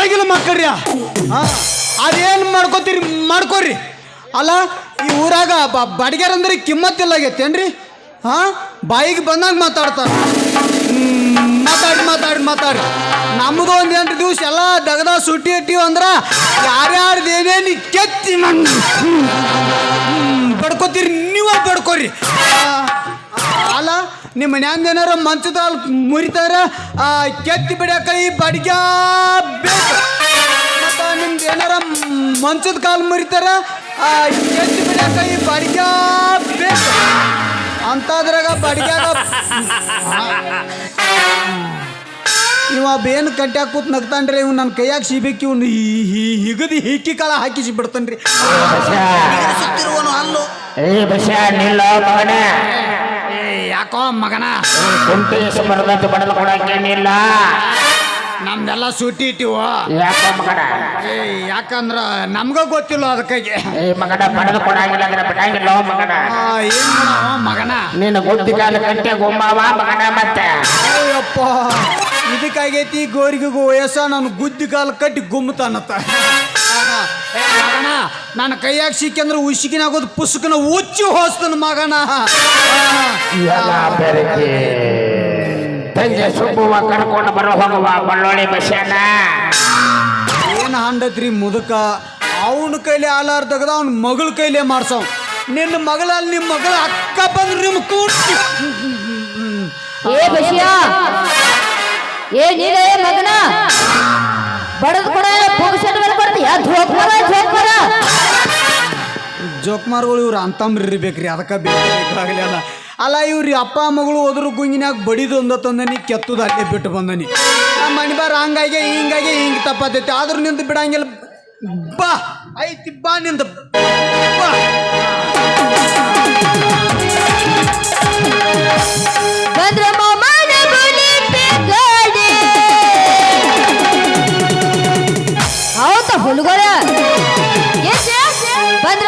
ಬೆಳಗಿನ ಮಕ್ಕಳ್ರಿ ಅದೇನು ಮಾಡ್ಕೋತೀರಿ ಮಾಡ್ಕೋರಿ. ಅಲ್ಲ ಈ ಊರಾಗ ಬಡಿಗ್ಯಾರ ಅಂದ್ರೆ ಕಿಮ್ಮತ್ತಿಲ್ಲಾಗೈತೇನ್ರಿ? ಬಾಯಿಗೆ ಬಂದಾಗ ಮಾತಾಡ್ತಾರೆ. ಮಾತಾಡಿ ನಮ್ಮದು ಒಂದು 8 ದಿವಸ ಎಲ್ಲ ದಗದ ಸುಟ್ಟಿ ಇಟ್ಟಿವಿ ಅಂದ್ರೆ ಯಾರ್ಯಾರ್ದು ಏನೇನು ಕೆತ್ತಿ ಬಡ್ಕೋತೀರಿ ನೀವೇ ಬಡ್ಕೋರಿ. ಅಲ್ಲ ನಿಮ್ಮ ಮನ್ಯಾಂದ ಏನಾರ ಮಂಚದ ಮುರಿತಾರ ಕೆತ್ತಿ ಬಿಡಕ ಈ ಬಡಿಗ್ಯಾ ಬೇಕು. ಮತ್ತು ನಿಮ್ದು ಏನಾರ ಮಂಚದ ಕಾಲು ಮುರಿತಾರ ಕೆತ್ತಿ ಬಿಡಕ ಈ ಬಡಿಗ್ಯಾ ಬೇಕು ಅಂತದ್ರಾಗ ಬಡಿಗ್ಯಾಗ ಇವ ಬೇನು ಕಟ್ಟ್ಯಾಕ ಕೂತ್ ನಗ್ತಾನ್ರಿ. ಇವ್ ನನ್ನ ಕೈಯಾಗ ಸಿಬೇಕಿ ಇವ್ನು ಹಿಗದಿ ಹಿಕ್ಕಿ ಕಾಳ ಹಾಕಿಸಿ ಬಿಡ್ತಾನ್ರಿ. ಅಲ್ಲೋ ಯಾಕೋ ಮಗನ ಬಡಲು ಕೊಡಕ್ಕೇನಿಲ್ಲ, ನಮ್ದೆಲ್ಲ ಸುಟ್ಟಿ ಇಟ್ಟಿವ. ಯಾಕಂದ್ರ ನಮ್ಗ ಗೊತ್ತಿಲ್ಲ ಅದಕ್ಕಾಗಿ ಮಗನ ಬಡಲು ಕೊಡಂಗಿಲ್ಲ ಅಂದ್ರೆ ಬಿಡಂಗಿಲ್ಲ ಮಗನ. ಏನ್ ಮಾಡವ ಮಗನ ನೀನು ಗುದ್ದಿ ಕಾಲ ಗಂಟೆ ಗುಮ್ಮವ ಮಗನ. ಮತ್ತೆ ಅಯ್ಯಪ್ಪ ಇದಕ್ಕಾಗೈತಿ ಗೋರಿಗೂ ವಯಸ್ಸ ನಾನು ಗುದ್ದಿ ಕಾಲ ಕಟ್ಟಿ ಗುಮ್ಮತಾನತ್ತ. ಮಗನ ನನ್ನ ಕೈಯಾಗ ಸಿಕ್ಕಂದ್ರೆ ಉಸಿಕಿನಾಗೋದು ಪುಸ್ತಕನ ಉಚ್ಚಿ ಹೋಸ್ತನ ಮಗನ. ಸಂಜೆ ಸುಬ್ಬುವ ಕರ್ಕೊಂಡು ಬರೋ ಹೋಗುವ ಬಳ್ಳೊಳ್ಳಿ ಬಸ್ಯಾನ. ಏನು ಹಂಡತ್ರಿ ಮುದುಕ ಅವನ ಕೈಲಿ ಹಾಲಾರ್ ತೆಗದ ಅವ್ನ ಮಗಳ ಕೈಲೇ ಮಾಡ್ಸವ್. ನಿನ್ನ ಮಗಳಲ್ಲಿ ನಿಮ್ಮ ಮಗಳ ಅಕ್ಕ ಬಂದ್ರೆ ನಿಮ್ಮ ಮಗನ ಬಡದ್ ಕೂಡ ಜೋಕ್ಮಾರ್ಗಳು ಇವ್ರು ಅಂತಂಬ್ರಿ ಬೇಕ್ರಿ ಅದಕ್ಕೆ ಬೇಕಾಗಲಿಲ್ಲ. ಅಲ್ಲ ಇವ್ರಿ ಅಪ್ಪ ಮಗಳು ಹೋದ್ರು ಗುಂಗಿನಾಗ ಬಡಿದು ಅಂದ ತಂದನಿ ಕೆತ್ತದ ಅಲ್ಲೇ ಬಿಟ್ಟು ಬಂದನಿ. ನಮ್ಮ ಮನೆ ಬಾರ ಹಂಗಾಗಿ ಹಿಂಗೆ ತಪ್ಪತೈತಿ. ಆದ್ರೂ ನಿಂತು ಬಿಡಂಗಿಲ್ಲ. ಬಾ ಐತಿ ಬಾ ನಿಂದ ಬಾ. ಹೌದಾ ಹುಡುಗರ ಬಂದ್ರ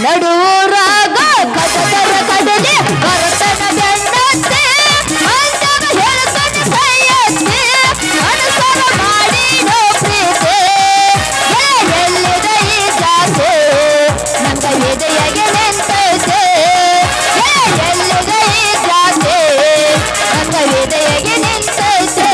ನಡುರಾಗ ಕಡದರ ಕಡಲೆ ಕರತನ ಬೆನ್ನತ್ತೆ ಮಂಜಗ ಹೇಳ್ತಾನೆ ಕೈಯತ್ತೆ ಅನುಸರ ಮಾಡಿ ನೋ ಪ್ರೀತೆ ಎಲ್ಲಿದ ಈ ಜಾತೆ ನಂಗ ಎದೆಯಗೆ ನಿಂತೈತೆ ಎಲ್ಲಿದ ಈ ಜಾತೆ ನಂಗ ಎದೆಯಗೆ ನಿಂತೈತೆ.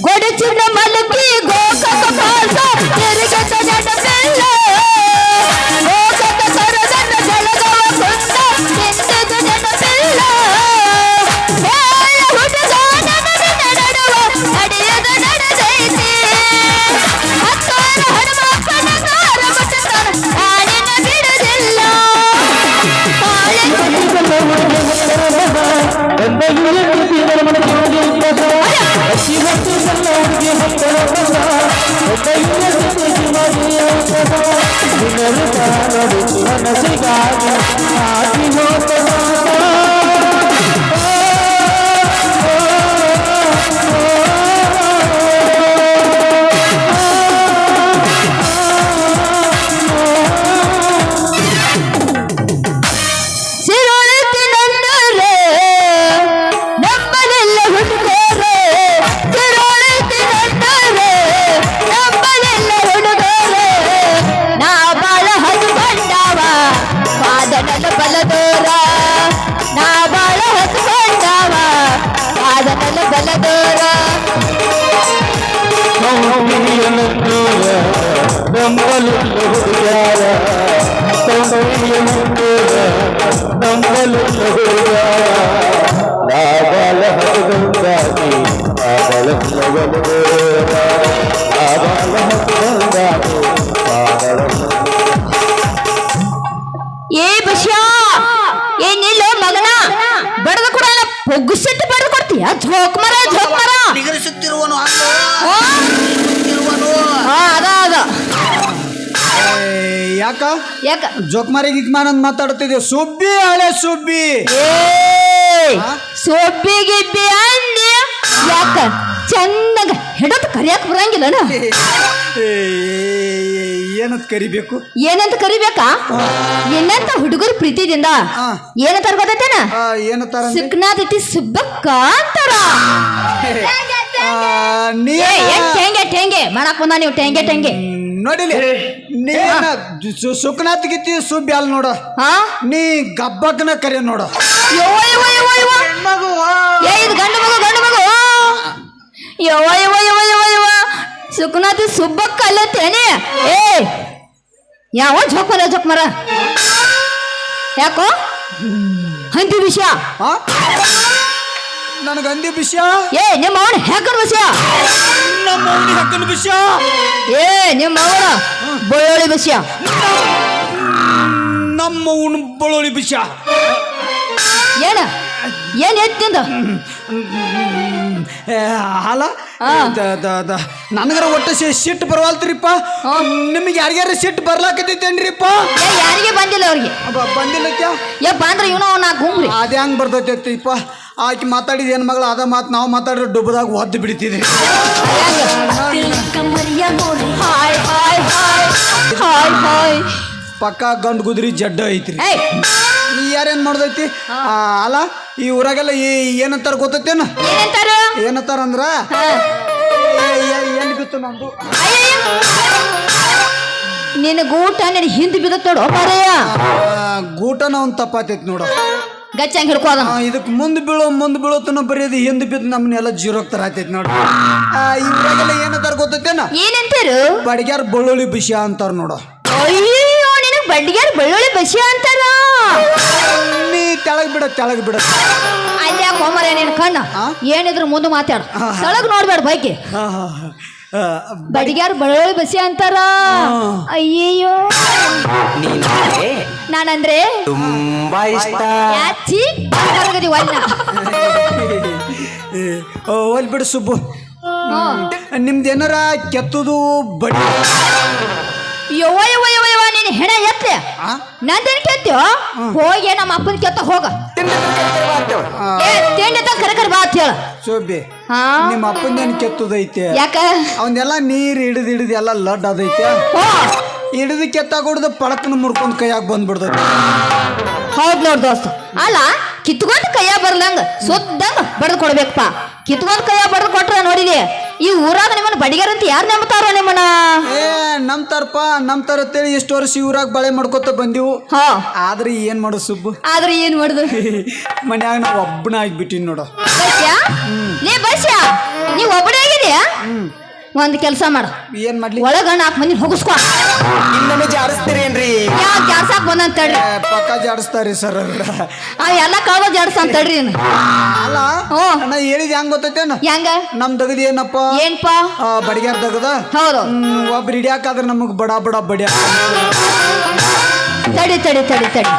ಗೊಡಚಿನ ಮಲಗಿ ಗೋಕಕ ಭಾಸ ತಿರುಗತ ನೆನಪಿಲ್ಲ ಗೋಕಕ ಸರದನ್ನ ಜಳಗವ ಕೊಂಡ ನಿಂತಿದು ನೆನಪಿಲ್ಲ ಹೇಳ ಹುಡುಗ ನನಗಿನ ನಡುವ ನಡೆಯದು ನಡೆದೈತಿ ಹತ್ತಾರ ಹನುಮಪ್ಪನ ಕಾರ ಮುಟ್ಟತಾನ ನಾನಿನ ಬಿಡುದಿಲ್ಲ ಏ ಬಶ್ಯಾ ಏನಿಲ್ಲ ಮಗನ ಬಡದು ಕೂಡ ಪೊಗ್ಗುಸಿಟ್ಟು ಬಡದು ಕೊಡ್ತೀಯ ಝೋಕ್ ಮರ ನಿಗರಿಸುತ್ತಿರುವನು ಅದ ಯಾಕ ಯಾಕ ಜೋಕ್ಮಾರಿ ಗಿಕ್ಮಾರ್ ಅಂತ ಮಾತಾಡ್ತಿದ್ದೆ ಸುಬ್ಬಿ ಹಳೆ ಸುಬ್ಬಿ ಸೊಬ್ಬಿ ಗಿಬ್ಬಿ ಅನ್ನಿ ಯಾಕ ಚಂದಾಗ ಹಿಡತ್ ಕರಿಯಾಕ ಬರಂಗಿಲ್ಲ ಏನಂತ ಕರಿಬೇಕು ಏನಂತ ಕರಿಬೇಕಾ ನಿನ್ನಂತ ಹುಡುಗರು ಪ್ರೀತಿದಿಂದ ಏನಂತಾರ ಗೊತ್ತೇನ ಏನಂತಾರ ಸಿಕ್ನಾದೈತಿ ಸುಬ್ಬಕ್ಕ ಅಂತಾರ ಟೆಂಗೆ ಮಾಡಕ್ ಬಂದ ನೀವು ಟೆಂಗೆ ನೋಡಿಲಿ ಸುಖನಾಥ್ ಗಿತ್ತಿ ಸುಬ್ಬಿ ಅಲ್ ನೋಡ ನೀ ಗಬ್ಬಕ್ಕನ ಕರೆ ನೋಡ ಇದು ಗಂಡು ಮಗು ಸುಖನಾಥ್ ಸುಬ್ಬಕ್ಕ ಅಲ್ಲತ್ತೇನೆ ಏ ಯಾವ ಜೋಕ್ಮರ ಯಾಕೋ ಹಂದಿ ವಿಷಯ ನನಗ ಹಂದಿ ವಿಷಯ ಏ ನಿಮ್ಮ ಅವನ ಹೆಕ್ಕನ ವಿಷಯ ನಮ್ಮ ಅವನಿ ಹೆಕ್ಕನ ವಿಷಯ ಏ ನಿಮ್ಮ ಅವನ ಬಳ್ಳೊಳ್ಳಿ ವಿಷಯ ನಮ್ಮ ಅವನ ಬಳ್ಳೊಳ್ಳಿ ವಿಷಯ ಏನ್ ಎತ್ತಿಂದ ಅಲ್ಲ ನನಗರ ಒಟ್ಟು ಸಿಟ್ಟು ಬರವಲ್ತ್ರಿಪ್ಪ ನಿಮಗೆ ಯಾರ್ಯಾರ ಸಿಟ್ಟು ಬರ್ಲಾಕತ್ತೈತೇನ್ರಿಪ್ಪ ಯಾರಿಗೆ ಬಂದಿಲ್ಲ ಅವ್ರಿಗೆ ಬಂದಿಲ್ಲ ಬಂದ್ರೆ ಇವನು ನಾ ಗುಮ್ರಿ ಅದೇ ಹಂಗೆ ಬರ್ತೈತಿಪ್ಪ ಆಕೆ ಮಾತಾಡಿದ ಏನು ಮಗಳು ಅದ ಮಾತು ನಾವು ಮಾತಾಡಿದ್ರೆ ಡುಬ್ಬದಾಗ ಒದ್ದು ಬಿಡ್ತಿದ್ರಿ ಪಕ್ಕ ಗಂಡು ಗುದ್ರಿ ಜಡ್ಡ ಐತ್ರಿ ನೀ ಯಾರೇನ್ ಮಾಡ್ದೈತಿ ಅಲ್ಲ ಈ ಊರಾಗೆಲ್ಲ ಏನಂತಾರ ಗೊತ್ತೈತೇನ ಏನಂತಾರ ಅಂದ್ರ ಎಲ್ಲಿ ಬಿತ್ತು ನಮ್ದು ನಿನ್ನ ಗೂಟ ನಿನ್ ಹಿಂದ್ ಬಿದ್ದತ್ ನೋಡು ಮಾರಯ್ಯ ಗೂಟನ ಒಂದ್ ತಪ್ಪಾತೈತಿ ನೋಡ ಗಚ್ಚಂಗ್ ಹಿಡ್ಕೋದ ಇದಕ್ಕೆ ಮುಂದೆ ಬೀಳೋತನ ಬರೀದು ಹಿಂದ್ ಬಿದ್ದು ನಮ್ಮನ್ನೆಲ್ಲ ಜೀರೋ ತರ ಆತೈತಿ ನೋಡ ಈ ಊರಾಗೆಲ್ಲ ಏನಂತಾರ ಗೊತ್ತೈತೇನ ಏನಂತಾರು ಬಡಿಗ್ಯಾರ ಬಳ್ಳುಳ್ಳಿ ಬಿಸಿ ಅಂತಾರ ನೋಡ ಅಯ್ಯೋ ನಿನಗ್ ಬಡ್ಡಿಗ್ಯಾರ ಬೆಳ್ಳುಳ್ಳಿ ಬಸಿ ಅಂತಾರ ನೀ ತೆಳಗ್ ಬಿಡ ಅಲ್ಲಿ ಯಾಕೆ ಹೋಮರ ನಿನ್ ಕಣ್ಣ ಏನಿದ್ರು ಮುಂದೆ ಮಾತಾಡ ತೆಳಗ್ ನೋಡ್ಬೇಡ ಬೈಕಿ ಬಡಿಗ್ಯಾರ ಬೆಳ್ಳುಳ್ಳಿ ಬಸಿ ಅಂತಾರ ಅಯ್ಯಯ್ಯೋ ನಾನಂದ್ರೆ ತುಂಬಾ ಇಷ್ಟ ಯಾಚಿ ಒಲ್ ಬಿಡು ಸುಬ್ಬು ನಿಮ್ದು ಏನಾರ ಕೆತ್ತುದು ಬಡಿ ಯವ್ವ ನೀನು ಹೆಣ ಎತ್ತೆ ನಂದೇನು ಕೆತ್ತೋ ಹೋಗಿ ನಮ್ಮ ಅಪ್ಪನ ಕೆತ್ತ ಹೋಗ ತಿಂಡಿ ಕರೆ ಬಾ ಅಂತ ಹೇಳ ಸೋಬಿ ನಿಮ್ಮ ಅಪ್ಪಂದೇನು ಕೆತ್ತದೈತೆ ಯಾಕ ಅವನ್ನೆಲ್ಲ ನೀರು ಹಿಡಿದು ಎಲ್ಲ ಲಡ್ ಅದೈತೆ ಹಿಡಿದು ಕೆತ್ತಾಗ ಹೊಡ್ದು ಪಳಕನ ಮುರ್ಕೊಂಡ್ ಕೈಯಾಗ ಬಂದ್ಬಿಡ್ತೈತಿ ಹೌದ್ ನೋಡ್ ದೋಸ್ತ ಅಲ್ಲ ಕಿತ್ಕೊಂಡ್ ಕೈಯ ಬರ್ಲಂಗ ಸುದ್ದಂಗ ಬಡ್ದು ಕೊಡ್ಬೇಕಪ್ಪ. ಕಿತ್ಕೊಂಡ್ ಕೈಯ ಬಡ್ದು ಕೊಟ್ರ ನೋಡಿಲಿ ಈ ಊರಾಗ ನಿಮ್ಮನ್ನ ಬಡಿಗಾರ ಅಂತ ಯಾರು ನಂಬ್ತಾರೋ ನಿಮ್ಮನ್ನ? ಏ ನಮ್ತಾರ ಅಂತೇಳಿ ಎಷ್ಟು ವರ್ಷ ಇವ್ರಾಗ ಬಳೆ ಮಾಡ್ಕೊತ ಬಂದಿವು. ಹಾ ಆದ್ರೆ ಏನ್ ಮಾಡೋ ಸುಬ್ಬು, ಆದ್ರೆ ಏನ್ ಮಾಡುದು? ಮನ್ಯಾಗ ನಾವು ಒಬ್ಬನ ಆಗಿಬಿಟ್ಟಿನಿ ನೋಡು. ಬಸ್ಯಾ ನೀ ಬಸ್ಯಾ ನೀವ್ ಒಬ್ಬನೇ ಆಗಿದ್ಯಾ? ಒಂದ್ ಕೆಲ್ಸ ಮಾಡ, ಏನ್ ಮಾಡ್ಲಿ? ಒಳಗ 4 ಮಂದಿ ಹೋಗಿಸ್ಕೊ. ಇನ್ನೊಮ್ಮೆ ಜಾಡಿಸ್ತೀರೇನ್ರಿ? ಯಾವ ಜಾಡ್ಸಾಕ್ ಬಂದಂತ ತಡ್ರಿ. ಪಕ್ಕ ಜಾಡಿಸ್ತಾರಿ ಸರ್. ಅವ್ ಎಲ್ಲ ಕಳ್ದ ಜಾಡ್ಸ ಅಂತ ತಡ್ರಿ. ಅಲ್ಲ ನಾ ಹೇಳಿದ್ ಹೆಂಗ್ ಗೊತ್ತೈತೇನ? ಹೆಂಗ ನಮ್ ದಗದ ಏನಪ್ಪ ಏನ್ಪಾ? ಬಡಿಗ್ಯಾರ ದಗದ ಹೌದು. ಒಬ್ರು ಹಿಡಿಯಾಕಾದ್ರೆ ನಮಗ್ ಬಡ ಬಡಿಯ. ತಡಿ ತಡಿ ತಡಿ ತಡಿ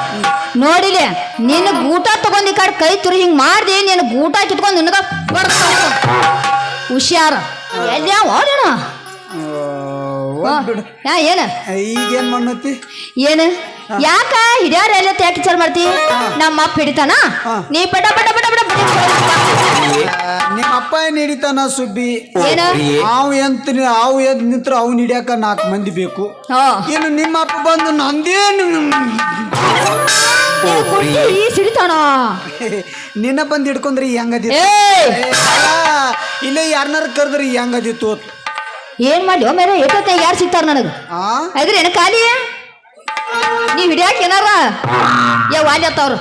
ನೋಡಿಲೆ ನಿನ್ನ ಗೂಟ ತಗೊಂಡ್ ಈ ಕಡೆ ಕೈ ತುರಿ ಹಿಂಗ್ ಮಾಡ್ದೆ ನೀನು ಗೂಟ ಕಿತ್ಕೊಂಡ್ ನಿನಗ ಹುಷಾರ. ಎಲ್ಲಿ ಓಡೋಣ ಏನ ಈಗೇನ್ ಮಾಡತಿ? ಏನ ಯಾಕ ಹಿಡಿಯಾರ ಎಲ್ಲ ಯಾಕೆ ವಿಚಾರ ಮಾಡ್ತಿ? ನಮ್ಮ ಅಪ್ಪ ಹಿಡಿತಾನ, ನೀ ಪಟ ಪಟ ಪಟ ಪಟ ನಿಮ್ಮ ಅಪ್ಪ ಏನ್ ಹಿಡಿತಾನ ಸುಬ್ಬಿ? ಏನ ಅವ್ ಎದ್ ನಿಂತ್ರ ಅವ್ನ ಹಿಡಿಯಾಕ 4 ಮಂದಿ ಬೇಕು. ಇನ್ನು ನಿಮ್ಮ ಅಪ್ಪ ಬಂದು ನಂದೇನು ಸಿಡಿತಾನ ನಿನ್ನ ಬಂದ್ ಹಿಡ್ಕೊಂಡ್ರಿ ಹೆಂಗದಿ? ಇಲ್ಲೇ ಯಾರನ್ನಾರ ಕರೆದ್ರಿ ಹೆಂಗದಿತ್ತು? ಏನ್ ಮಾಡಿ ಮೇರೆ ಏಟತ್ತೆ ಯಾರು ಸಿಗ್ತಾರ ನನಗ? ಅದ್ರಿ ಏನ ಖಾಲಿ ನೀವ್ ಹಿಡಿಯಾಕ ಏನಾರ ವಾಲಿ ಅತ್ತವ್ರು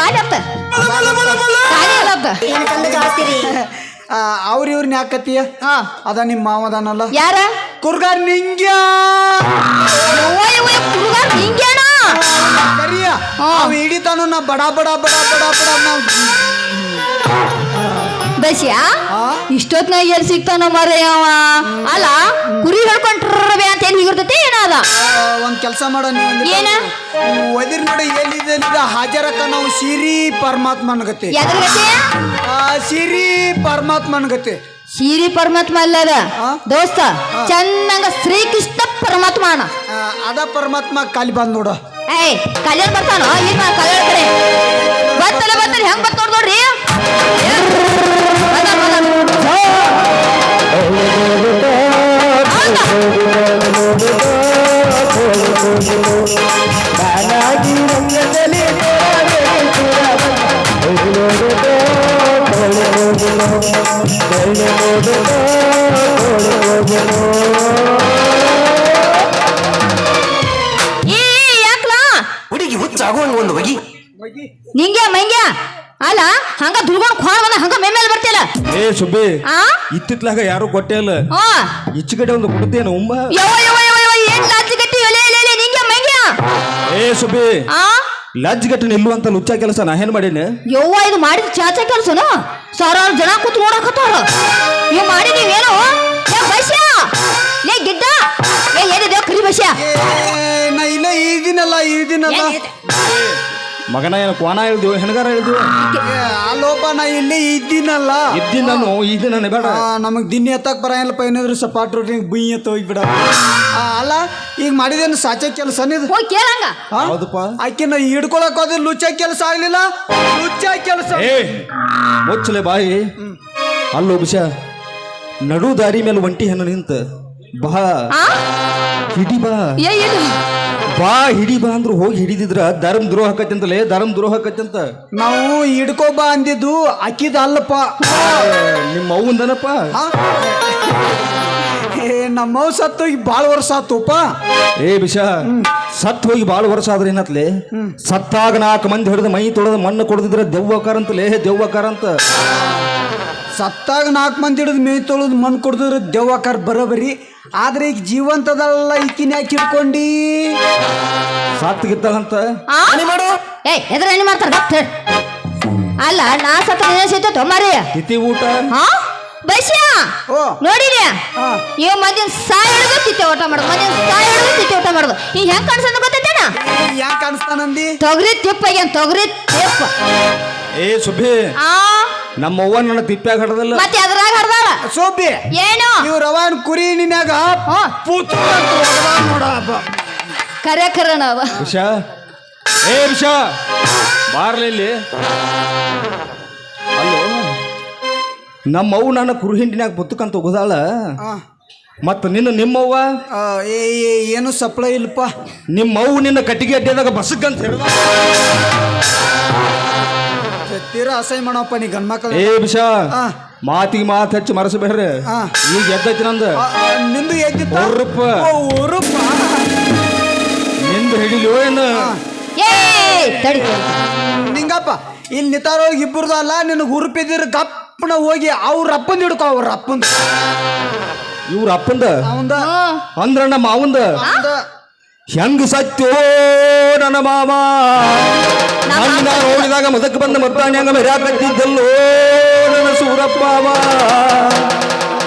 ವಾಲಿ ಅತ್ತ ಖಾಲಿ ಅಲ್ಲತ್ತ ಅವ್ರ ಇವ್ರನ್ನ ಯಾಕತ್ತೀಯ? ಅದ ನಿಮ್ಮ ಮಾವದಾನಲ್ಲ ಯಾರ? ಕುರ್ಗಾರ್ ನಿಂಗ್ಯ ನಿಂಗೇನ ಕರಿಯ ಅವ್ ಹಿಡಿತಾನು ನಾ ಬಡ ಬಡ ಬಡ ಬಡ ಬಡ ನಾವ್ ಬಸ್ಯಾ ಇಷ್ಟೊತ್ನಾಗ ಎಲ್ಲಿ ಸಿಗ್ತಾನ ಮರ ಅವ? ಅಲ್ಲ ಕುರಿ ಹೇಳ್ಕೊಂಡ್ರವೆ ಅಂತ ಏನ್ ಹೀಗಿರ್ತೈತಿ ಏನದ? ಒಂದ್ ಕೆಲ್ಸ ಮಾಡೋ ಏನ ಒದಿರ್ ನೋಡಿ ಎಲ್ಲಿದ ಹಾಜರಕ್ಕ ನಾವು ಸಿರಿ ಪರಮಾತ್ಮನ್ಗತೆ. ಎದ್ರಗತಿ? ಸಿರಿ ಪರಮಾತ್ಮನ್ಗತೆ. ಸಿರಿ ಪರಮಾತ್ಮ ಅಲ್ಲದ ದೋಸ್ತ, ಚನ್ನಂಗ ಶ್ರೀಕೃಷ್ಣ ಪರಮಾತ್ಮ ಅಣ್ಣ. ಅದ ಪರಮಾತ್ಮ ಕಾಲಿ ಬಂದ್ ನೋಡ. ಏಯ್ ಕಲ್ಯಾಣ ಬರ್ತಾನೋ ಇಲ್ಲ ಕಲ್ಯಾಣ ಕಡೆ ಬರ್ತಲ್ಲ ಬರ್ತಲ್ಲ ಹೆಂಗ್ ಬರ್ತಾರ ನೋಡ್ರಿ. ಹುಡುಗಿ ಹುಚ್ಚಾಗುವಂಗ ಒಂದು ಬಗಿ ನಿಂಗೆ ಮಂಗ್ಯ ಅಲ್ಲ ಹಂಗ ದುರ್ಗೊಂಡ್ ಖೋಣ ಬಂದ ಹಂಗ ಮೇಲೆ ಬರ್ತಿಲ್ಲ. ಏ ಸುಬ್ಬಿ ಇತ್ತಿತ್ಲಾಗ ಯಾರು ಕೊಟ್ಟೆ ಅಲ್ಲ, ಈಚೆ ಕಡೆ ಒಂದು ಕೊಡ್ತೇನು ಉಂಬ? ಏನ್ ಲಾಜಿ ಗಟ್ಟಿ ನಿಂಗೆ ಮಂಗ್ಯ? ಏ ಸುಬ್ಬಿ ಲಜ್ ಗಟ್ಟಿ ನಿಲ್ಲುವಂತ ಲುಚ್ಚ ಕೆಲಸ ನಾ ಏನ್ ಮಾಡೀನಿ? ಯವ್ವ ಇದು ಮಾಡಿದ ಚಾಚ ಕೆಲಸನ ಸಾವಿರಾರು ಜನ ಕೂತ್ ನೋಡಕತ್ತಾರ. ಇವ್ ಮಾಡಿ ನೀವೇನು ಬಸ್ಯ ಲೇ ಗಿಡ್ಡ ಏನಿದೆ ಕರಿ ಬಸ್ಯ? ನಾ ಇಲ್ಲ ಈದಿನಲ್ಲ ಮಗನ ಏನು ಕೋಣ ಹೇಳ್ದು ಹೆಣಗಾರ ಹೇಳ್ದು? ಅಲ್ಲೋಪ ನಾ ಇಲ್ಲೇ ಇದ್ದೀನಲ್ಲ. ನಾನು ಇದನ್ನ ಬೇಡ ನಮಗ್ ದಿನ ಎತ್ತಕ್ ಬರಂಗಿಲ್ಲಪ್ಪ. ಏನಾದ್ರು ಸಪಾಟ್ ರೋಟಿ ಬುಯ್ ಎತ್ತ ಹೋಗ್ಬಿಡ. ಅಲ್ಲ ಈಗ ಮಾಡಿದೇನು ಸಾಚೆ ಕೆಲಸ ಹೋಗಿ ಕೇಳಂಗ? ಹೌದಪ್ಪ. ಆಕಿನ ಹಿಡ್ಕೊಳಕ್ ಹೋದ್ರೆ ಲುಚ್ಚ ಕೆಲಸ ಆಗ್ಲಿಲ್ಲ. ಲುಚ್ಚ ಕೆಲಸ ಮುಚ್ಚಲೆ ಬಾಯಿ. ಅಲ್ಲೋ ಬಿಷ ನಡು ದಾರಿ ಮೇಲೆ ಒಂಟಿ ಹೆಣ್ಣು ನಿಂತ ಬಾ ಹಿಡಿ ಬಾ ಬಾ ಹಿಡಿ ಬಾ ಅಂದ್ರು ಹೋಗಿ ಹಿಡಿದಿದ್ರ ಧರ್ಮ ದ್ರೋಹ ಆಕತ್ತಂತಲೇ, ಧರ್ಮ ದ್ರೋಹ ಆಕತ್ತಂತ. ನಾವು ಹಿಡ್ಕೋಬಾ ಅಂದಿದ್ದು ಅಕ್ಕಿದ ಅಲ್ಲಪ್ಪ, ನಿಮ್ಮ ಅವ್ವಂದನಪ್ಪ. ನಮ್ಮವ್ ಸತ್ತು ಹೋಗಿ ಭಾಳ ವರ್ಷ ಆತುಪ್ಪ. ಏ ಬಿಷ ಸತ್ ಹೋಗಿ ಭಾಳ ವರ್ಷ ಆದ್ರೆ ಏನತ್ಲೆ? ಸತ್ತಾಗ 4 ಮಂದಿ ಹಿಡಿದು ಮೈ ತೊಳೆದ ಮಣ್ಣು ಕೊಡದಿದ್ರೆ ದೆವ್ವಕಾರ ಅಂತಲೇ, ದೆವ್ವಕಾರ ಅಂತ. ಸತ್ತಾಗ 4 ಮಂದಿ ಹಿಡಿದು ಮೈ ತೊಳೆದು ಮಣ್ಣು ಕೊಡ್ದಿದ್ರೆ ದೆವ್ವಕಾರ ಬರೋಬರಿ. ಆದ್ರೆ ಈಗ ಜೀವಂತದಲ್ಲ, ಈಕಿನ ಯಾಕೆ ಹಿಡ್ಕೊಂಡಿ? ಸಾತ್ಗಿತ್ತಂತ ಮಾಡು. ಏಯ್ ಎದ್ರ ಏನ್ ಮಾಡ್ತಾರ? ಅಲ್ಲ ನಾ ಸತ್ತ ಸಿತ್ತ ಮಾರಿ ತಿಥಿ ಊಟ ಬಸ್ಯ ನೋಡಿರಿ ಇವ್ ಮದ್ಯ ಸಾಯ ಹಿಡಿದು ತಿತ್ತೆ ಊಟ ಮಾಡೋದು, ಮದ್ಯ ಸಾಯ ಹಿಡಿದು ತಿತ್ತೆ ಊಟ ಮಾಡೋದು. ಈಗ ಹೆಂಗ್ ಕಾಣಿಸ್ತದ ಗೊತ್ತೈತೇನ? ಯಾಕೆ ಕಾಣಿಸ್ತಾನಂದಿ? ತೊಗರಿ ತಿಪ್ಪ ಆಗ್ಯಾನ, ತೊಗರಿ ತಿಪ್ಪ. ಏ ಸುಬ್ಬಿ ನಮ್ಮ ಅವ್ವ ನನ್ನ ತಿಪ್ಪ್ಯಾಗ ಹಡದಲ್ಲ, ಮತ್ತೆ ಅದ್ರಾಗ ಹಡ್ದಾಳ ಸೋಬಿ. ಏನು ಇವ್ ರವಾನ್ ಕುರಿ ನಿನ್ಯಾಗ ಪೂತು ನೋಡ ಕರೆ ಕರೆ ನಾವ ವಿಷ. ಏ ವಿಷ ಬಾರ್ಲಿ ಇಲ್ಲಿ. ಅಲ್ಲೋ ನಮ್ಮ ಅವ್ವ ನನ್ನ ಕುರು ಹಿಂಡಿನ್ಯಾಗ ಬುತ್ತಕಂತ ಹೋಗೋದಾಳ ಆ, ಮತ್ತು ನಿಮ್ಮವ್ವ ಆ, ಏನು ಸಪ್ಲೈ ಇಲ್ಲಪ್ಪ. ನಿಮ್ಮವ್ವ ನಿನ್ನ ಕಟ್ಟಿಗೆ ಅಡ್ಡಿದಾಗ ಬಸಕ್ಕಂತ ಹೇಳಿದ. ತೀರಾ ಅಸಹ್ಯ ಮಾಡಪ್ಪ ನೀ ಗಂಡ್ಮಕ್ಳು. ಏ ಬಿಷ ಆ. ಮಾತಿಗೆ ಮಾತು ಹಚ್ಚಿ ಮರಸಬೇಡ್ರಿ. ಆ. ಈಗ ಎದ್ದೈತಿ ನಂದು ನಿಂದು ಎದ್ದಿತ್ತ ಉರುಪ. ಉರುಪ. ನಿಂದು ಹಿಡಿಲಿ ಏನು ಏ ತಡಿ ನಿಂಗಪ್ಪ ಇಲ್ಲಿ ನಿಂತಾರೋಗಿ ಇಬ್ಬರದು ಅಲ್ಲ, ನಿನಗೆ ಹುರುಪಿದ್ರೆ ಗಪ್ಪನ ಹೋಗಿ ಅವ್ರ ಅಪ್ಪಂದು ಹಿಡ್ಕೊ. ಅವ್ರ ಅಪ್ಪಂದು ಇವ್ರ ಅಪ್ಪಂದ ಅವಂದ ಅಂದ್ರ ನಮ್ಮ ಮಾವಂದ ಅವಂದ. ಹೆಂಗ ಸತ್ಯೋ ನನ್ನ ಮಾಮ ನನ್ನ ನೋಡಿದಾಗ ಮದಕ್ಕೆ ಬಂದ ಮತ್ತಾಣ್ಯಾಂಗ ಮೆರ್ಯಾಕತ್ತಿದ್ದಲ್ಲೋ ನನ್ನ ಸೂರಪ್ಪ ಮಾವ.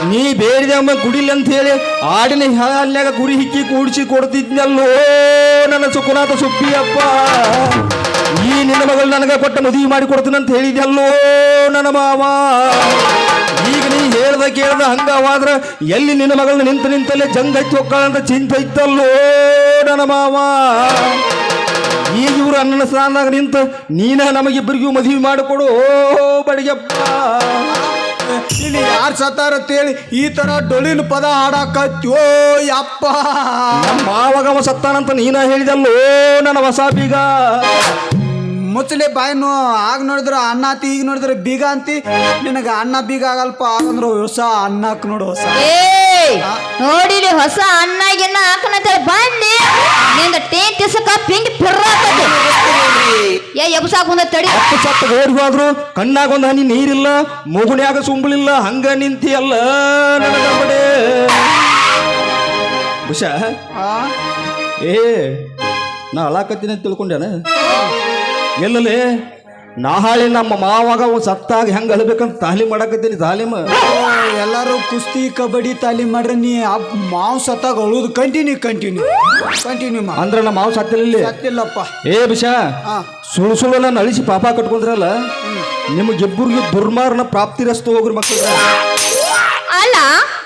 ನೀ ಬೇಡಿದಮ್ಮ ಕುಡಿಲಿ ಅಂತ ಹೇಳಿ ಆಡಿನ ಹಾಲ್ನ್ಯಾಗ ಕುರಿ ಹಿಕ್ಕಿ ಕೂಡಿಸಿ ಕೊಡ್ತಿದ್ನಲ್ಲೋ ನನ್ನ ಸುಖನಾಥ ಸುಪ್ಪಿಯಪ್ಪ. ಈ ನಿನ್ನ ಮಗಳು ನನಗ ಕೊಟ್ಟ ಮದುವೆ ಮಾಡಿ ಕೊಡ್ತೀನಿ ಅಂತ ಹೇಳಿದ್ಯಲ್ಲೋ ನನ್ನ ಮಾವ. ಈಗ ನೀ ಹೇಳ್ದ ಕೇಳ್ದ ಹಂಗವಾದ್ರ ಎಲ್ಲಿ ನಿನ್ನ ಮಗಳನ್ನ ನಿಂತಲ್ಲೇ ಜಂಗ್ ಹಚ್ಚಿ ಹೋಗ್ಕಾಳಂತ ಚಿಂತೆ ಇತ್ತಲ್ಲೋ ನನ್ನ ಮಾವ. ಈಗ ಇವ್ರು ಅಣ್ಣನ ಸ್ಥಾನದಾಗ ನಿಂತು ನೀನ ನಮಗಿಬ್ಬರಿಗೂ ಮದುವೆ ಮಾಡಿಕೊಡು ಬಡಿಯಪ್ಪ. ಇಲ್ಲಿ ಯಾರು ಸತ್ತಾರ ಅಂತೇಳಿ ಈ ತರ ಡೊಳಿನ ಪದ ಹಾಡಾಕತ್ಯೋ ಯಪ್ಪ. ನಮ್ಮ ಮಾವಾಗ ಸತ್ತಾನಂತ ನೀನ ಹೇಳಿದಲ್ಲೋ ನನ್ನ ಹೊಸ ಬೀಗ. ಮುಚ್ಚಲೆ ಬಾಯಿನು ಆಗ ನೋಡಿದ್ರೆ ಅಣ್ಣ ಆತಿ, ಈಗ ನೋಡಿದ್ರೆ ಬೀಗ ಅಂತಿ. ನಿನಗೆ ಅಣ್ಣ ಬೀಗ ಆಗಲ್ಪ, ಆಗಂದ್ರೆ ಹೊಸ ಅನ್ನಕ್ ನೋಡು ಹೊಸ. ಏ ನೋಡಿಲಿ ಹೊಸ ಅಣ್ಣಗಿನ್ನ ಹಾಕನಂತೇಳಿ ಬಂದಿ ನಿಂದ ಟೇನ್ ತಿಸಕ ಪಿಂಗ್ ಪಿರ್ರಾಕತ್ತಿ. ಏ ಎಬ್ಸಾಕ್ ಬಂದ ತಡಿ. ಹತ್ತು ಸತ್ತ ಓಡಿ ಹೋದ್ರು ಕಣ್ಣಾಗ ಒಂದು ಹನಿ ನೀರಿಲ್ಲ, ಮೂಗುಣ್ಯಾಗ ಸುಂಬಳಿಲ್ಲ, ಹಂಗ ನಿಂತಿಯಲ್ಲ ನನ್ನ ಗಮಡೆ. ಬುಷ ಆ? ಏ ನಾ ಅಳಾಕತ್ತೀನಿ ಅಂತ ತಿಳ್ಕೊಂಡ್ಯಾನ. ಎಲ್ಲಲೇ ನಾಳೆ ನಮ್ಮ ಮಾವಾಗ ಸತ್ತಾಗ ಹೆಂಗೆ ಅಳ್ಬೇಕಂತ ತಾಲೀಮ್ ಮಾಡಾಕತ್ತೀನಿ. ತಾಲೀಮ ಎಲ್ಲರೂ ಕುಸ್ತಿ ಕಬಡ್ಡಿ ತಾಲೀಮ್ ಮಾಡ್ರೆ ನೀ ಮಾವು ಸತ್ತಾಗ ಅಳುದು ಕಂಟಿನ್ಯೂ ಮಾ ಅಂದ್ರ ನಮ್ಮ ಮಾವು ಸತ್ತಿಲ್ಲ. ಸತ್ತಿಲ್ಲಪ್ಪ. ಏ ಬಿಷ ಆ. ಸುಳ್ಳು ನಾನು ಅಳಿಸಿ ಪಾಪ ಕಟ್ಕೊಂಡ್ರಲ್ಲ, ನಿಮಗಿಬ್ಬರಿಗೆ ದುರ್ಮಾರ್ನ ಪ್ರಾಪ್ತಿ ರಸ್ತು ಹೋಗ್ರಿ ಮಕ್ಕಳು. ಅಲ್ಲ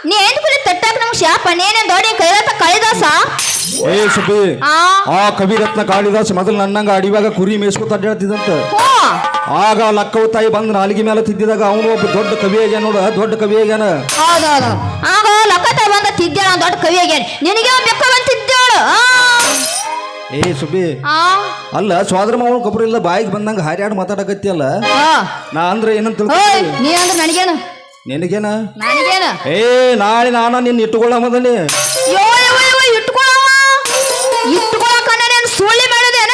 ನೀ ಏನ್ ಕುಲಿ ತಟ್ಟಾಕ ನಮ್ಗೆ ಶಾಪ ನೇನೆ ದೊಡ್ಡ ಕೈರತ್ತ ಕಾಳಿದಾಸ. ಏ ಸುಬ್ಬಿ, ಆ ಆ ಕವಿರತ್ನ ಕಾಳಿದಾಸ ಮೊದಲು ನನ್ನಂಗ ಅಡಿವಾಗ ಕುರಿ ಮೇಸ್ಕೊತ ಅಡ್ಡಾಡ್ತಿದ್ದಂತ. ಹೋ ಆಗ ಲಕ್ಕವ ತಾಯಿ ಬಂದು ನಾಲಿಗೆ ಮೇಲೆ ತಿದ್ದಿದಾಗ ಅವನು ಒಬ್ಬ ದೊಡ್ಡ ಕವಿ ಆಗ್ಯಾನ ನೋಡ, ದೊಡ್ಡ ಕವಿ ಆಗ್ಯಾನ. ಹೌದೌದು. ಆಗ ಲಕ್ಕತ ಬಂದ ತಿದ್ದೇಳ ದೊಡ್ಡ ಕವಿ ಆಗ್ಯಾನ. ನಿನಗೆ ಬೆಕ್ಕ ಬಂದ ತಿದ್ದೇಳು. ಏ ಸುಬ್ಬಿ, ಅಲ್ಲ ಸ್ವಾದ್ರ ಮಾವನ ಗೊಬ್ಬರ ಇಲ್ಲ ಬಾಯಿಗೆ ಬಂದಂಗ ಹಾರ್ಯಾಡ್ ಮಾತಾಡಕತ್ತಿ ಅಲ್ಲ. ನಾ ಅಂದ್ರೆ ಏನಂತ ಓಯ್ ನೀ ಅಂದ್ರೆ ನನಗೇನು ನಿನಗೇನ? ನನಗೇನು? ಏ ನಾಳೆ ನಾನ ನಿನ್ನ ಇಟ್ಟುಕೊಳ್ಳಮದನಿ. ಇಟ್ಕೊಳಕಣ್ಣ ಸುಳ್ಳಿ ಮಾಡೋದೇನ?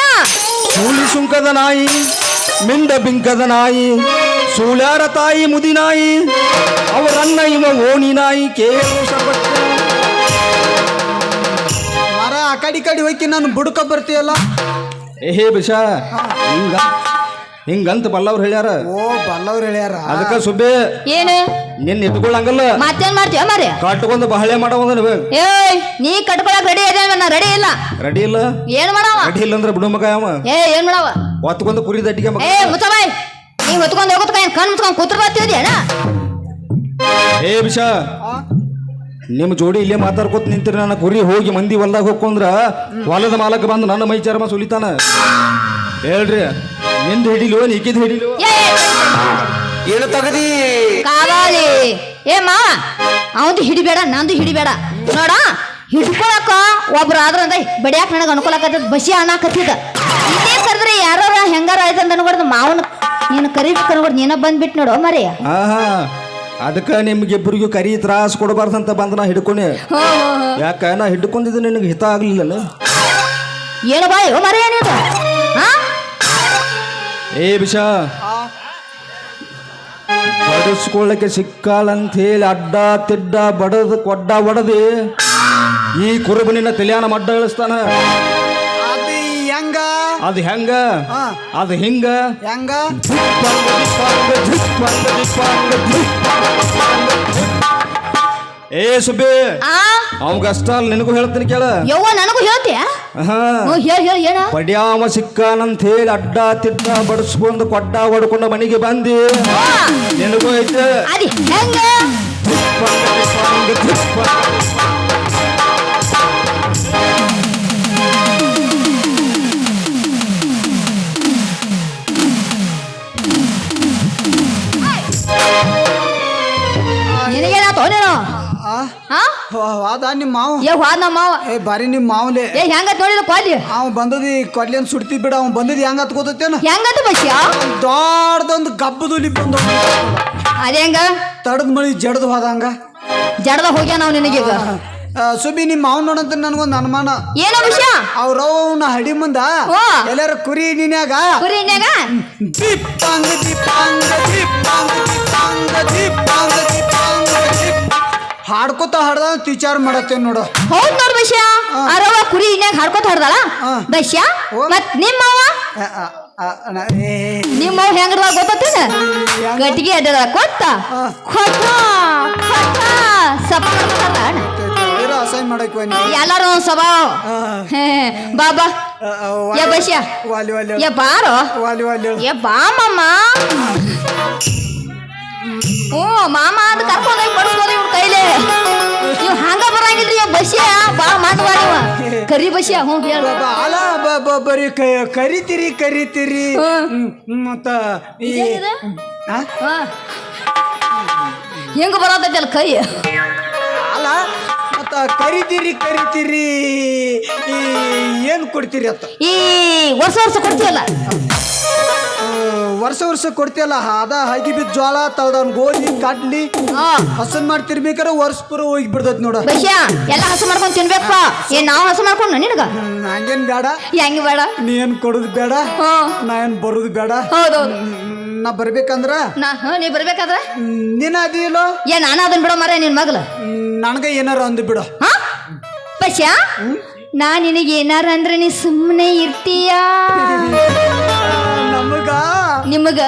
ಸೂಳಿ ಸುಂಕದ ನಾಯಿ, ಮಿಂಡ ಬಿಂಕದ ನಾಯಿ, ಸೂಳ್ಯಾರ ತಾಯಿ ಮುದಿ ನಾಯಿ, ಅವರನ್ನ ಇವ ಓಣಿ ನಾಯಿ ಕೇಳು ಸಪಟ್ಟ. ಮರ ಆ ಕಡಿ ಹೋಯ್ಕಿ ನಾನು ಬುಡಕ ಬರ್ತೀಯಲ್ಲ. ಏ ಬಿಷ ಹಿಂಗಂತ ಬಲ್ಲವ್ರು ಹೇಳ್ಯಾರ. ಓ ಬಲ್ಲವ್ರು ಹೇಳ್ಯಾರ. ಅದಕ್ಕ ಸುಬ್ಬೆ ಏನು ನಿನ್ನ ಇಟ್ಕೊಳ್ಳಂಗಲ್ಲ, ಮತ್ತೇನ್ ಮಾಡ್ತೀವ ಮರಿ? ಕಟ್ಕೊಂಡ್ ಬಹಳೆ ಮಾಡವ. ಏಯ್ ನೀ ಕಟ್ಕೊಳಕ್ ರೆಡಿ ಇದೆ, ನಾ ರೆಡಿ ಇಲ್ಲ. ರೆಡಿ ಇಲ್ಲ? ಏನ್ ಮಾಡವ? ರೆಡಿ ಇಲ್ಲ ಅಂದ್ರೆ ಬಿಡು ಮಗ ಅವ. ಏನ್ ಮಾಡವ? ಹೊತ್ಕೊಂಡ್ ಕುರಿ ದಟ್ಟಿಗೆ ಮಗ. ಏ ಮುಚ್ಚಬಾಯ್, ನೀ ಹೊತ್ಕೊಂಡ್ ಹೋಗೋದಕ್ಕ ಏನ್ ಕಣ್ ಮುಚ್ಕೊಂಡ್ ಕೂತ್ರ ಬರ್ತಿದ್ಯೇನ? ಏ ಬಿಷ ನಿಮ್ಮ ಜೋಡಿ ಇಲ್ಲೇ ಮಾತಾಡ್ಕೊತ ನಿಂತಿರಿ. ನನ್ನ ಕುರಿ ಹೋಗಿ ಮಂದಿ ಹೊಲ್ದಾಗ ಹೋಗ್ಕೊಂಡ್ರ ಹೊಲದ ಮಾಲಕ ಬಂದು ನನ್ನ ಮೈ ಚರ್ಮ ಸುಲಿತಾನ. ಹೇಳ್ರಿ ನಿಂದು ಹಿಡಿಲು ನೀಕಿದ್ ಹಿಡಿಲು. ಏನು ತಗದಿ ಕಾವಾಲಿ ಏ ಮಾವ, ಅವಂದು ಹಿಡಿಬೇಡ ನಂದು ಹಿಡಿಬೇಡ. ನೋಡ ಹಿಡ್ಕೊಳಕ ಒಬ್ರು ಆದ್ರ ಅಂದ ಬಡಿಯಾಕ ನನಗೆ ಅನುಕೂಲ ಆಕತ್ತದ. ಬಸಿ ಅಣ್ಣಾಕತ್ತಿದ ಇದೇ ಕರೆದ್ರೆ ಯಾರ ಹೆಂಗಾರ ಆಯ್ತಂತ ಅನ್ಕೊಡ್ದು ಮಾವನ ನೀನು ಕರಿಬೇಕು ಅನ್ಕೊಡ್ದು ನೀನ ಬಂದ್ಬಿಟ್ಟು ನೋಡು ಮರಿ. ಹಾ ಅದಕ್ಕ ನಿಮ್ಗಿಬ್ಬರಿಗೂ ಕರಿ ತ್ರಾಸ ಕೊಡಬಾರ್ದಂತ ಬಂದ ನಾ ಹಿಡ್ಕೊಂಡೆ. ಯಾಕ ನಾ ಹಿಡ್ಕೊಂಡಿದ್ದು ನಿನಗೆ ಹಿತ ಆಗ್ಲಿಲ್ಲ. ಏನು ಬಾಯ್ ಮರಿ ಏನಿದು? ಏ ಬಿಷ ಬಡಿಸ್ಕೊಳ್ಳಕ್ಕೆ ಸಿಕ್ಕಾಳಂತ ಹೇಳಿ ಅಡ್ಡ ತಿಡ್ಡ ಬಡದ ಕೊಡ್ಡ ಒಡದಿ ಈ ಕುರುಬನಿನ ತಲೆಯಾನ ಮಡ್ಡ ಇಳಿಸ್ತಾನ. ಅದು ಹೆಂಗ? ಅದು ಹೆಂಗ? ಹಾ. ಅದು ಹಿಂಗ ಹೆಂಗ? ಏ ಸುಬ್ಬಿ ಅವಂಗಷ್ಟ ಅಲ್ಲ ನಿನಗೂ ಹೇಳ್ತೀನಿ ಕೇಳ. ಯವ್ವ ನನಗೂ ಹೇಳ್ತೀಯ? ಹೇಳ ಏನ? ಪಡ್ಯಾವ ಸಿಕ್ಕಾನಂತ ಹೇಳಿ ಅಡ್ಡ ತಿಡ್ಡ ಬಡಿಸ್ಕೊಂಡು ಕೊಡ್ಡ ಹೊಡ್ಕೊಂಡು ಮನೆಗೆ ಬಂದಿ ನಿನಗೂ ಐತೆ. ಅದಿ ಹೆಂಗ? ವಾದ ನಿಮ್ಮ ಮಾವ ಏ ಹೋದ ನಮ್ಮ ಮಾವ ಏ ಬಾರಿ ನಿಮ್ಮ ಮಾವಲೆ ಏ ಹೆಂಗತ್ ನೋಡಿದ ಕೊಲ್ಲಿ ಅವ ಬಂದದಿ ಕೊಡ್ಲಿ ಅಂತ ಸುಡ್ತಿ ಬಿಡ ಅವ್ ಬಂದದಿ ಹೆಂಗತ್ ಗೊತ್ತೇನ ಹೆಂಗತ್ ಬಸ್ಯ ದೊಡ್ಡದೊಂದು ಗಬ್ಬದುಲಿ ಬಂದ ಅದೇ ಹೆಂಗ ತಡದ್ ಮಳಿ ಜಡದ್ ಹೋದಂಗ ಜಡದ ಹೋಗ್ಯ ನಾವು ನಿನಗೀಗ ಸುಬಿ ನಿಮ್ಮ ಮಾವ್ ನೋಡಂತ ನನಗೊಂದು ಅನುಮಾನ ಏನೋ ವಿಷಯ ಅವ್ರವ್ನ ಹಡಿ ಮುಂದ ಓ. ಎಲ್ಲಾರ ಕುರಿ ನೀನ್ಯಾಗ ಕುರಿನ್ಯಾಗ ದೀಪಾಂಗ ದೀಪಾಂಗ ದೀಪಾಂಗ ದೀಪಾಂಗ ದೀಪಾಂಗ ದೀಪಾಂಗ ದೀಪ ಹಾಡ್ಕೋತ ಹಾಡ್ದ ವಿಚಾರ ಮಾಡತ್ತೇನ್ ನೋಡು ಹೌದ್ ನೋಡ್ ಬಸ್ಯ ಅರವ ಕುರಿ ಇನ್ಯಾಗ ಹಾಡ್ಕೊತ ಹಡ್ದಾಳ ಹಾ. ಬಸ್ಯ ಓ. ಮತ್ ನಿಮ್ಮವ್ವ ನಿಮ್ಮವ್ ಹೆಂಗದ ಗೊತ್ತೇನ ಗಟ್ಟಿಗೆ ಅಡ್ಡದ ಕೊತ್ತ ಕೊತ್ತ ಕೊತ್ತ ಸಪ ಮಾಡ್ತಾರ ಅಸೈನ್ ಮಾಡಕ್ ಎಲ್ಲಾರು ಒಂದ್ ಸ್ವಭಾವ ಬಾಬಾ ಏ ಬಸ್ಯ ವಾಲಿ ವಾಲಿ ಏ ಬಾರೋ ವಾಲಿ ವಾಲಿ ಏ ಬಾ ಮಾಮ ಹ್ಞೂ ಮಾಮ ಅಂತ ಕರ್ಕೊಂಡೋಗಿ ಬಡಿಸ್ಬೋದು ಇವ್ರ ಕೈಲೇ ನೀವು ಹಂಗ ಬರಂಗಿಲ್ರಿ ಬಸ್ಯ ಬಾ ಮಾಡುವ ಕರಿ ಬಸ್ಯ ಹ್ಞೂ ಹೇಳು ಅಲ್ಲ ಬರೀ ಕರಿತೀರಿ ಕರಿತೀರಿ ಮತ್ತ ಈ ಇದೇನಿದು? ಆ? ಹೆಂಗ ಬರತೈತಲ್ಲ ಕೈ ಅಲ್ಲ ಮತ್ತ ಕರಿತೀರಿ ಕರಿತೀರಿ ಈ ಏನ್ ಕೊಡ್ತೀರಿ ಅತ್ತ ಈ ವರ್ಷ ವರ್ಷ ಕೊಡ್ತೀವಲ್ಲ ವರ್ಷ ವರ್ಷ ಕೊಡ್ತಿಯಲ್ಲ ಅದ ಹಾಕಿ ಬಿದ್ದ ಜೋಳ ತಳ್ದವ್ನ ಗೋಧಿ ಕಡ್ಲಿ ಹಸನ್ ಮಾಡ್ತಿರ್ಬೇಕಾರೆ ವರ್ಷ ಪೂರ ಹೋಗಿ ಬಿಡ್ತೈತಿ ನೋಡ ಬಸ್ಯ ಎಲ್ಲ ಹಸು ಮಾಡ್ಕೊಂಡ್ ತಿನ್ಬೇಕಪ್ಪ ಏನ್ ನಾವು ಹಸು ಮಾಡ್ಕೊಂಡು ನಿನಗ ಹಂಗೇನ್ ಬೇಡ ಹೆಂಗ ಬೇಡ ನೀ ಏನ್ ಕೊಡುದು ಬೇಡ ಹ್ಮ್ ನಾ ಏನ್ ಬರುದು ಬೇಡ ಹೌದೌದು ನಾ ಬರ್ಬೇಕಂದ್ರ ನೀ ಬರ್ಬೇಕಾದ್ರೆ ನೀನ ಅದಿಲ್ಲೋ ಏ ನಾನು ಅದನ್ನ ಬಿಡೋ ಮರ ನಿನ್ ಮಗಲ ನನಗ ಏನಾರ ಅಂದು ಬಿಡು ಹಾ ಬಸ್ಯ ನಾ ನಿನಗೆ ಏನಾರ ಅಂದ್ರೆ ನೀ ಸುಮ್ಮನೆ ಇರ್ತೀಯಾ ನಮಗ ನಿಮಗ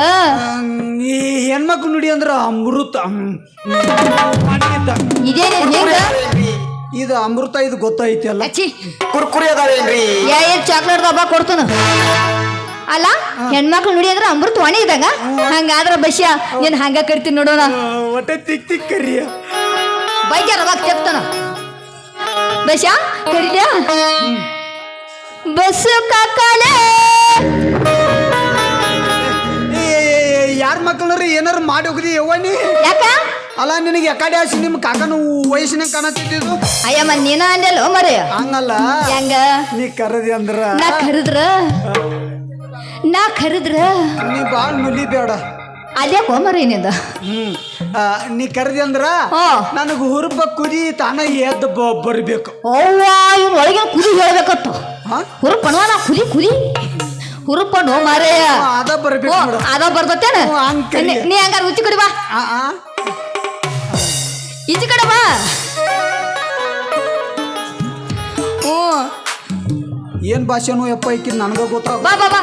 ಈ ಹೆಣ್ಮಕ್ಳು ನುಡಿ ಅಂದ್ರ ಅಮೃತ ಇದೇನು ಹೆಂಗ ಇದು ಅಮೃತ ಇದು ಗೊತ್ತೈತಿ ಅಲ್ಲ ಅಚ್ಚಿ ಕುರ್ಕುರಿ ಅದಾವೇನ್ರಿ ಏನ್ ಚಾಕ್ಲೇಟ್ ಡಬ್ಬ ಕೊಡ್ತಾನ ಅಲ್ಲ ಹೆಣ್ಮಕ್ಳು ನುಡಿ ಅಂದ್ರೆ ಅಮೃತ ಒಣೆ ಇದ್ದಂಗ ಹಂಗಾದ್ರ ಬಸ್ಯ ಏನ್ ಹಂಗ ಕರಿತೀನಿ ನೋಡೋಣ ಒಟ್ಟೆ ತಿಕ್ ತಿಕ್ ಕರಿಯ ಬೈಕ್ಯಾರ ಅವಾಗ ತೆಪ್ತಾನ ಬಸ್ಯ ಕರಿದ್ಯಾ ಬಸ್ಸು ಕಾಕಾಲೆ ಯಾರ ಮಕ್ಕಳ್ರಿ ಏನಾರು ಮಾಡಿ ಹೋಗದಿ ಯವ್ವನಿ ಯಾಕ ಅಲ್ಲ ನಿನಗೆ ಯಾಕಡೆ ಆಸಿ ನಿಮ್ಮ ಕಾಕನ ವಯಸ್ಸಿನಾಗ ಕಾಣತ್ತಿದ್ದು ಅಯ್ಯಮ್ಮ ನೀನ ಅಂದೆಲ್ಲ ಮರೆ ಹಂಗಲ್ಲ ಹೆಂಗ ನೀ ಕರದಿ ಅಂದ್ರ ನಾ ಕರೆದ್ರ ನೀ ಬಾಳ್ ನುಲಿ ಬೇಡ ಅದೇ ಕೋಮರೇನಿಂದ ನೀ ಕರದಿ ಅಂದ್ರ ನನಗ ಹುರುಪ ಕುದಿ ತಾನ ಎದ್ದು ಬರ್ಬೇಕು ಅವ್ವ ಇವ್ನ ಒಳಗಿನ ಕುದಿ ಹೇಳ್ಬೇಕತ್ತ ಹುರುಪಣ್ವ ನಾ ಕುದಿ ಕುದಿ ಹುರುಪಣ್ಣು ಮಾರೇ ಅದ ಬರ್ಬೇಕು ನೋಡು. ಅದ ಬರ್ತೇನ ಹಂಗ್ ಕರಿ. ನೀ ಹಂಗಾರ ಉಚ್ಚಿ ಕಡಿ ಬಾ ಈಚೆ ಕಡೆ ಬಾ ಹ್ಞೂ ಏನ್ ಭಾಷೆನೋ ಯಪ್ಪ ಈಕಿ ನನಗ ಗೊತ್ತಾಗ ಬಾ ಬಾ ಬಾ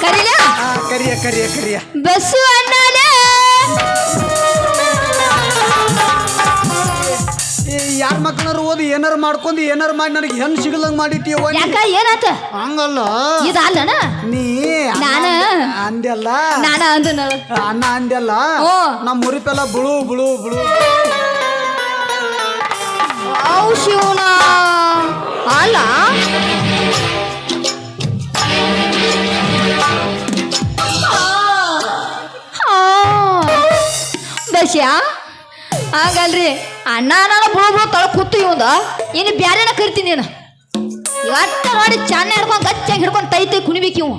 ಕರೀಲ ಕರಿಯ ಕರಿಯ ಕರಿಯ ಬಸ್ಸು ಅಣ್ಣನೇ ಯಾರ ಮಕ್ಕಳಾರು ಓದಿ ಏನಾರು ಮಾಡ್ಕೊಂಡು ಏನಾರು ಮಾಡಿ ನನಗೆ ಹೆಣ್ಣು ಸಿಗಲಂಗ್ ಮಾಡಿಟ್ಟಿಯವ ಯಾಕ ಏನಾತ ಹಂಗಲ್ಲ ಇದಲ್ಲನ ನೀ ನಾನ ಅಂದೆಲ್ಲ ನಾನ ಅಂದ ಅನ್ನ ಅಂದೆಲ್ಲ ಓ. ನಮ್ಮ ಮುರಿಪೆಲ್ಲ ಬುಳು ಬುಳು ಬುಳು ಅವು ಶಿವನ ಅಲ್ಲ ಬಸ್ಯಾ ಹಾಗಲ್ರಿ ಅಣ್ಣ ನಾನು ಬುಳು ಬುಳು ತಳ ಕೂತು ಇವಂದ ಇನ್ನು ಬ್ಯಾರೇನ ಕರಿತೀನಿ ನೀನು ಇವತ್ತ ನೋಡಿ ಚೆನ್ನ ಹಿಡ್ಕೊಂಡು ಗಚ್ಚಾಗಿ ಹಿಡ್ಕೊಂಡು ತೈತೆ ಕುಣಿಬೇಕು ಇವು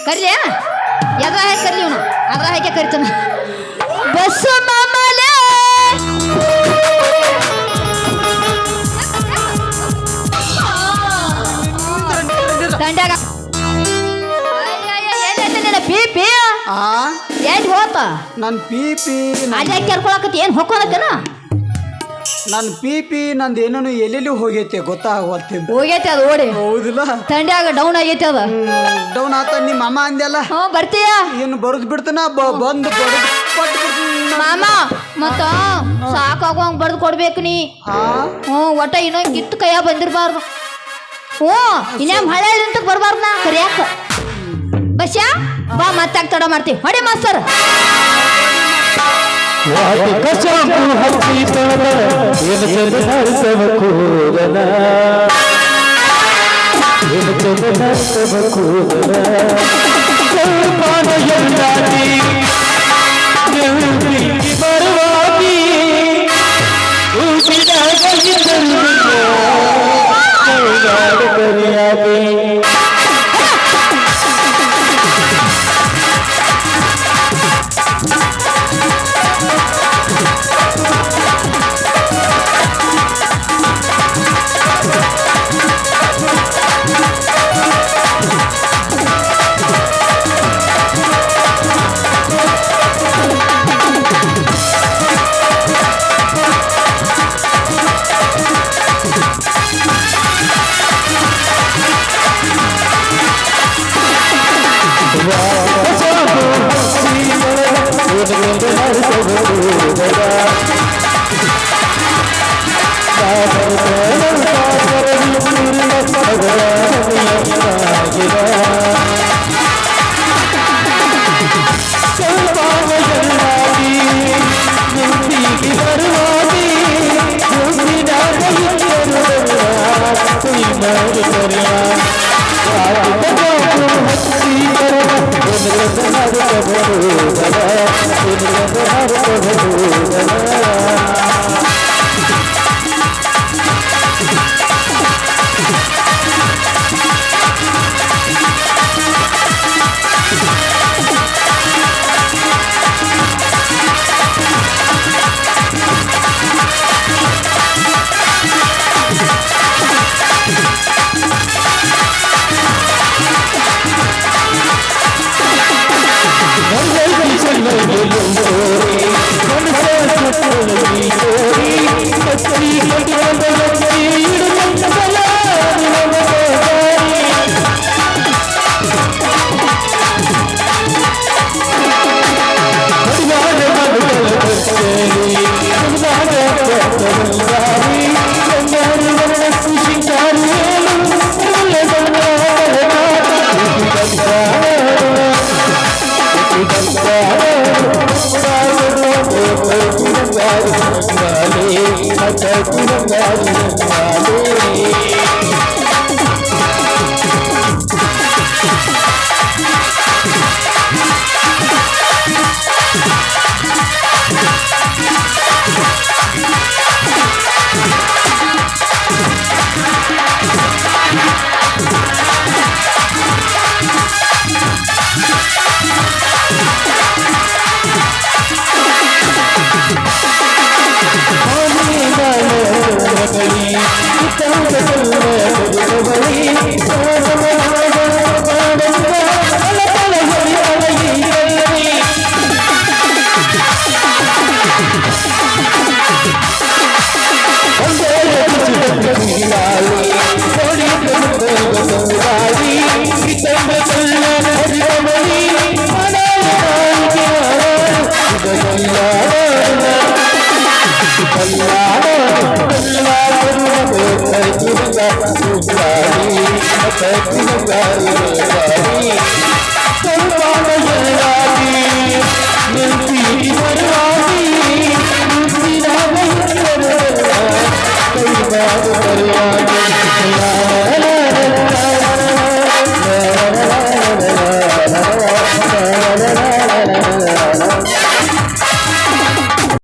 ಕರ್ಲಿಯಾ ಎದ್ರ ಹಾಕಿ ಕರ್ಲಿ ಇವನು ಅದ್ರ ಹಾಕಿ ಕರಿತಾನ ಬಸ್ಸು ಮಾಮಲೆ ದಂಡ್ಯಾಗ ಪಿ ಏನ್ ಹೋತ ನನ್ನ ಪಿ ಅದೇ ಕೆರ್ಕೊಳಕತ್ತಿ ಏನ್ ಹೊಕ್ಕೊಳಕನ ನನ್ನ ಪಿ ನಂದು ಏನೇನು ಎಲ್ಲೆಲ್ಲಿ ಹೋಗೈತೆ ಗೊತ್ತಾಗವತ್ತಿಂದ ಹೋಗೈತೆ ಅದು ಓಡಿ ಹೌದಿಲ್ಲ ತಂಡ್ಯಾಗ ಡೌನ್ ಆಗೈತೆ ಅದ ಡೌನ್ ಆತ ನಿಮ್ಮ ಅಮ್ಮ ಅಂದೆಲ್ಲ ಹ್ಞೂ ಬರ್ತೀಯ ಏನು ಬರೋದು ಬಿಡ್ತಾನ ಬಂದು ಬರೋದು ಕೊಟ್ಟು ಬಿಡ್ತೀನಿ ಮಾಮ ಮತ್ತ ಸಾಕಾಗೋಂಗ್ ಬಡ್ದು ಕೊಡ್ಬೇಕು ನೀ ಹ್ಞೂ ಒಟ್ಟ ಇನ್ನೊಂದು ಕಿತ್ತು ಕೈಯ ಬಂದಿರಬಾರ್ದು ಹ್ಞೂ ಇನ್ನೇಮ್ ಹಳೆ ಅಂತ ಬರ್ಬಾರ್ದು ನಾ ಕರಿಯಾಕ ಬಸ್ಯಾ ಬಾ ಮತ್ತೆ ತಡ ಮಾಡ್ತೀವಿ ಹೊಡಿ ಮಾಸ್ತರ್ ಕೂದಲ ಪರಿವಾರ